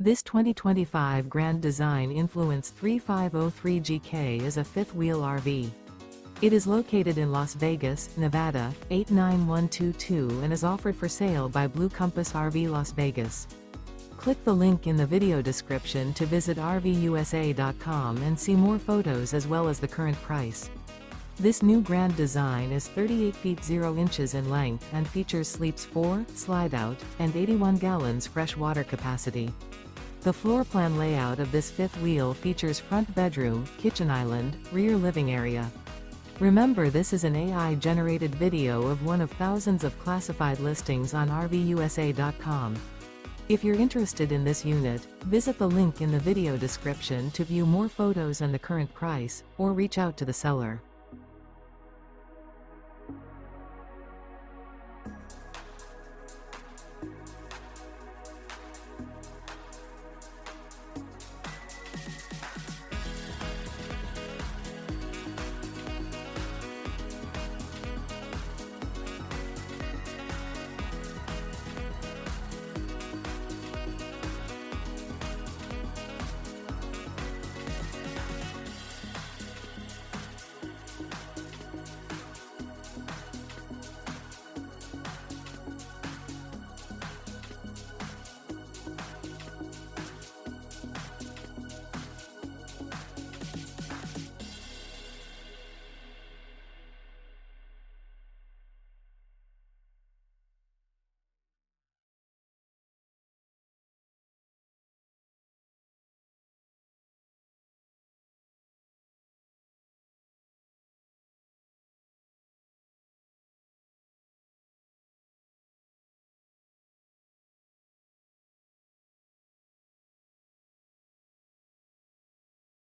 This 2025 Grand Design Influence 3503 GK is a fifth-wheel RV. It is located in Las Vegas, Nevada, 89122 and is offered for sale by Blue Compass RV Las Vegas. Click the link in the video description to visit RVUSA.com and see more photos as well as the current price. This new Grand Design is 38 feet 0 inches in length and features sleeps 4, slide-out, and 81 gallons fresh water capacity. The floor plan layout of this fifth wheel features front bedroom, kitchen island, rear living area. Remember, this is an AI-generated video of one of thousands of classified listings on RVUSA.com. If you're interested in this unit, visit the link in the video description to view more photos and the current price, or reach out to the seller.